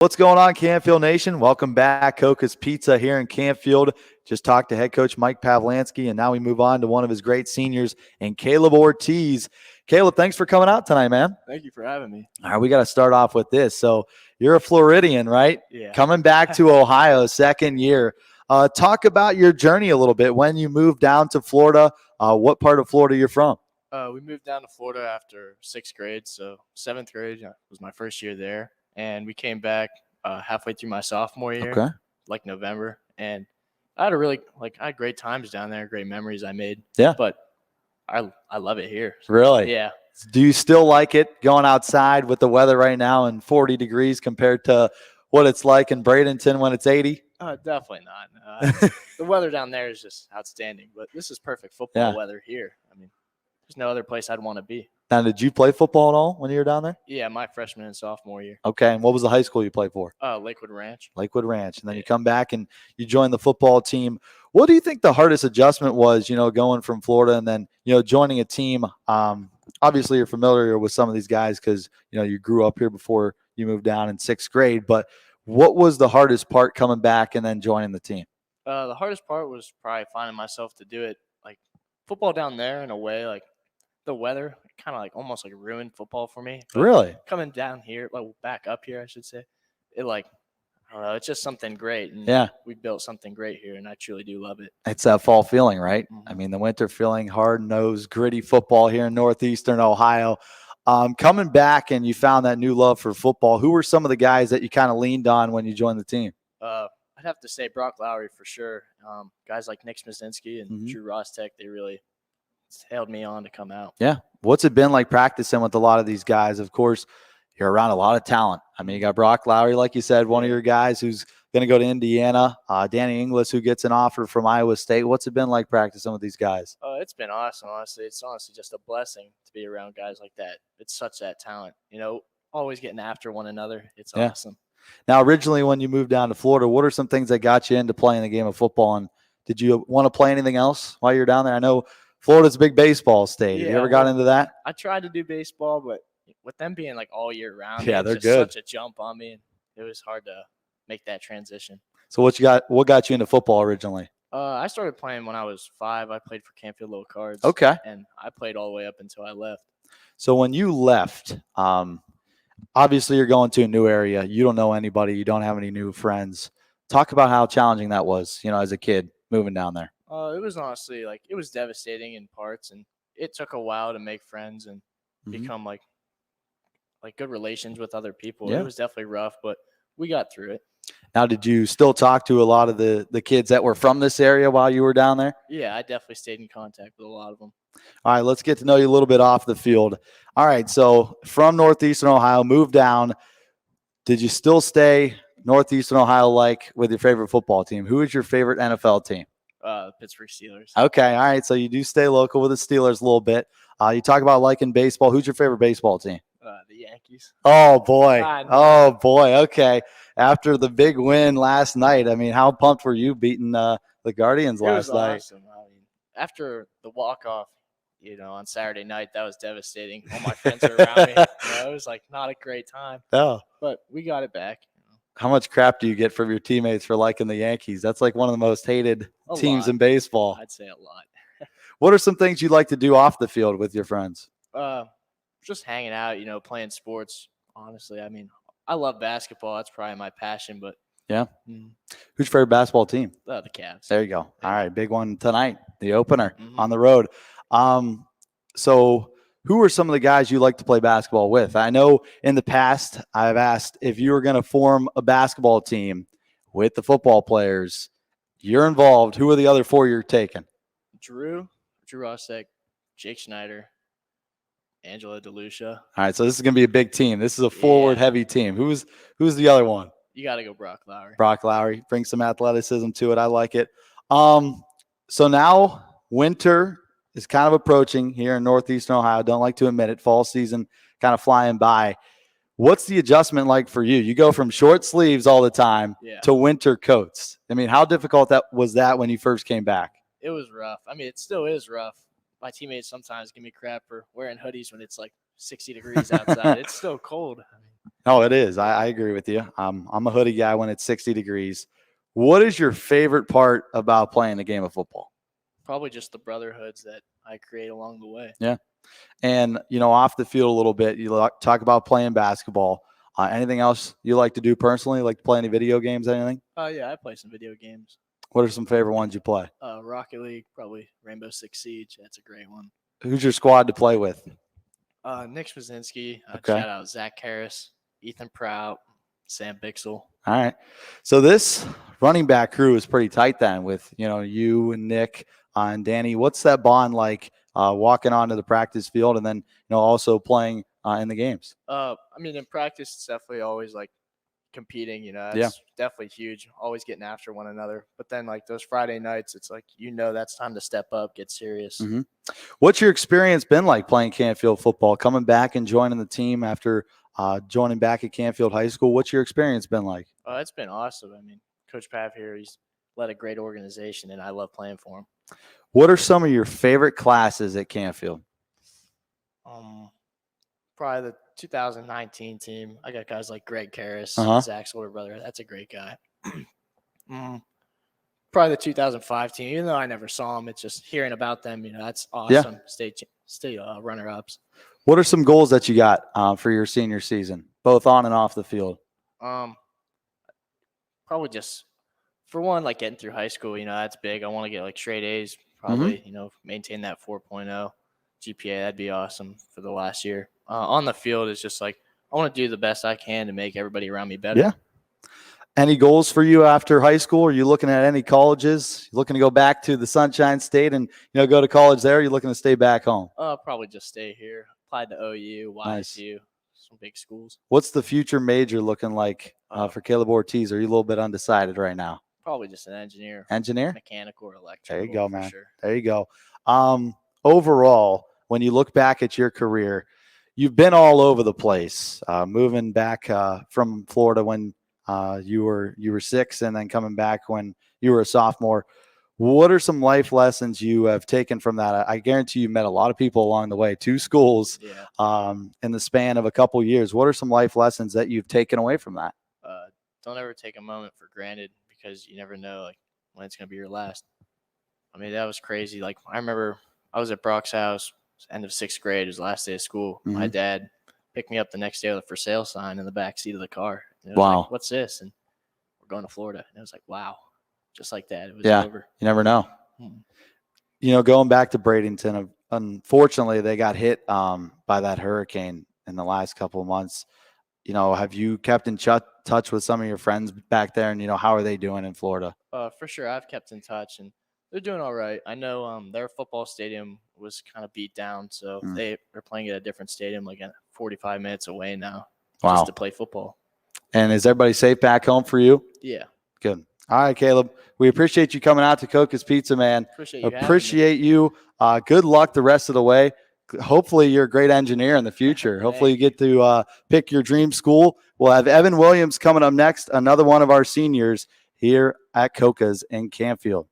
What's going on, Canfield Nation? Welcome back. Coca's Pizza here in Canfield. Just talked to head coach Mike Pavlansky, and now we move on to one of his great seniors, and Caleb Ortiz. Caleb, thanks for coming out tonight, man. Thank you for having me. All right, we got to start off with this. So you're a Floridian, right? Yeah. Coming back to Ohio, second year. Talk about your journey a little bit. When you moved down to Florida, what part of Florida you're from? We moved down to Florida after sixth grade, so seventh grade was my first year there, and we came back halfway through my sophomore year, Okay. like November, and I had great times down there, great memories I made. Yeah. But I love it here. Really? Yeah. Do you still like it going outside with the weather right now and 40 degrees compared to what it's like in Bradenton when it's 80? Definitely not. The weather down there is just outstanding, but this is perfect football weather here. I mean, there's no other place I'd want to be. Now, did you play football at all when you were down there? Yeah, my freshman and sophomore year. Okay, and what was the high school you played for? Lakewood Ranch. Lakewood Ranch. And then you come back and you join the football team. What do you think the hardest adjustment was, going from Florida and then, joining a team? Obviously, you're familiar with some of these guys because, you grew up here before you moved down in sixth grade. But what was the hardest part coming back and then joining the team? The hardest part was probably finding myself to do it. Like, football down there in a way, like, the weather kind of almost ruined football for me. But really? Coming down here, back up here, I should say, I don't know, it's just something great. And yeah. We built something great here, and I truly do love it. It's that fall feeling, right? Mm-hmm. I mean, the winter feeling, hard-nosed, gritty football here in northeastern Ohio. Coming back and you found that new love for football, who were some of the guys that you kind of leaned on when you joined the team? I'd have to say Brock Lowry for sure. Guys like Nick Smizinski and Drew Rostek, they really held me on to come out. Yeah. What's it been like practicing with a lot of these guys? Of course, you're around a lot of talent. I mean, you got Brock Lowry, like you said, one of your guys who's going to go to Indiana, Danny Inglis, who gets an offer from Iowa State. What's it been like practicing with these guys? It's been awesome, honestly. It's honestly just a blessing to be around guys like that. It's such that talent, always getting after one another. It's awesome. Now, originally when you moved down to Florida, what are some things that got you into playing the game of football? And did you want to play anything else while you were down there? I know Florida's a big baseball state. Yeah, have you ever got into that? I tried to do baseball, but with them being all year round, they're just good. Such a jump on me, and it was hard to make that transition. So what got you into football originally? I started playing when I was 5. I played for Canfield Little Cards. Okay. And I played all the way up until I left. So when you left, obviously you're going to a new area. You don't know anybody. You don't have any new friends. Talk about how challenging that was, as a kid moving down there. It was honestly it was devastating in parts, and it took a while to make friends and become like good relations with other people. It was definitely rough, but we got through it. Now, did you still talk to a lot of the kids that were from this area while you were down there? Yeah, I definitely stayed in contact with a lot of them. All right, let's get to know you a little bit off the field. All right, so from northeastern Ohio, moved down. Did you still stay northeastern Ohio with your favorite football team? Who is your favorite NFL team? The Pittsburgh Steelers. Okay, all right, so you do stay local with the Steelers a little bit. You talk about liking baseball. Who's your favorite baseball team? The Yankees. Oh, boy. Oh, boy. Okay. After the big win last night, I mean, how pumped were you beating the Guardians last night? It was awesome. I mean, after the walk-off, on Saturday night, that was devastating. All my friends were around me. It was not a great time. Oh. But we got it back. How much crap do you get from your teammates for liking the Yankees? That's one of the most hated teams in baseball. I'd say a lot. What are some things you like to do off the field with your friends? Just hanging out, playing sports. Honestly, I mean, I love basketball. That's probably my passion. But yeah, who's your favorite basketball team? The Cavs. There you go. All right, big one tonight, the opener on the road. So who are some of the guys you like to play basketball with? I know in the past I've asked if you were going to form a basketball team with the football players. You're involved. Who are the other 4 you're taking? Drew Rostek, Jake Schneider, Angela DeLucia. All right, so this is going to be a big team. This is a forward-heavy team. Who's the other one? You got to go Brock Lowry. Brock Lowry. Bring some athleticism to it. I like it. So now winter is kind of approaching here in northeastern Ohio. Don't like to admit it. Fall season kind of flying by. What's the adjustment like for you? You go from short sleeves all the time to winter coats. I mean, how difficult was that when you first came back? It was rough. I mean, it still is rough. My teammates sometimes give me crap for wearing hoodies when it's 60 degrees outside. It's still cold. No, it is. I agree with you. I'm a hoodie guy when it's 60 degrees. What is your favorite part about playing the game of football? Probably just the brotherhoods that I create along the way. Yeah. And, off the field a little bit, you talk about playing basketball. Anything else you like to do personally? Like to play any video games, anything? Yeah, I play some video games. What are some favorite ones you play? Rocket League, probably Rainbow Six Siege. That's a great one. Who's your squad to play with? Nick Swazinski. Okay. Shout out Zach Harris, Ethan Prout, Sam Bixel. All right. So this running back crew is pretty tight then with, you and Nick and Danny. What's that bond like walking onto the practice field and then, also playing in the games? In practice, it's definitely always like competing, that's definitely huge. Always getting after one another. But then like those Friday nights, it's like, that's time to step up, get serious. Mm-hmm. What's your experience been like playing Canfield football, coming back and joining the team after joining back at Canfield High School? What's your experience been like? It's been awesome. Coach Pav here, he's led a great organization, and I love playing for him. What are some of your favorite classes at Canfield? Probably the 2019 team. I got guys like Greg Karras, Zach's older brother. That's a great guy. Probably the 2005 team. Even though I never saw them, it's just hearing about them. That's awesome. Yeah. State runner-ups. What are some goals that you got for your senior season, both on and off the field? Probably just for one, like getting through high school. That's big. I want to get like straight A's. Probably, maintain that 4.0 GPA. That'd be awesome for the last year. On the field, it's just like I want to do the best I can to make everybody around me better. Yeah. Any goals for you after high school? Are you looking at any colleges? You looking to go back to the Sunshine State and go to college there? Or are you looking to stay back home? Probably just stay here. Applied to OU, YSU, some big schools. What's the future major looking like for Caleb Ortiz? Are you a little bit undecided right now? Probably just an engineer. Mechanical or electrical. There you go, man. Sure. There you go. Overall, when you look back at your career, you've been all over the place, moving back from Florida when you were 6 and then coming back when you were a sophomore. What are some life lessons you have taken from that? I guarantee you met a lot of people along the way, 2 schools in the span of a couple years. What are some life lessons that you've taken away from that? Don't ever take a moment for granted because you never know like when it's going to be your last. That was crazy. Like I remember I was at Brock's house, end of 6th grade, his last day of school. My dad picked me up the next day with a for sale sign in the back seat of the car. And it was like, what's this? And we're going to Florida. And it was like, wow. Just like that. It was over. You never know. Going back to Bradenton, unfortunately, they got hit by that hurricane in the last couple of months. Have you kept in touch with some of your friends back there? And, how are they doing in Florida? For sure. I've kept in touch, and they're doing all right. I know their football stadium was kind of beat down, so they're playing at a different stadium, like 45 minutes away now, just to play football. And is everybody safe back home for you? Yeah. Good. All right, Caleb. We appreciate you coming out to Coca's Pizza, man. Appreciate you. Good luck the rest of the way. Hopefully you're a great engineer in the future. Hopefully you get to pick your dream school. We'll have Evan Williams coming up next, another one of our seniors here at Coca's in Canfield.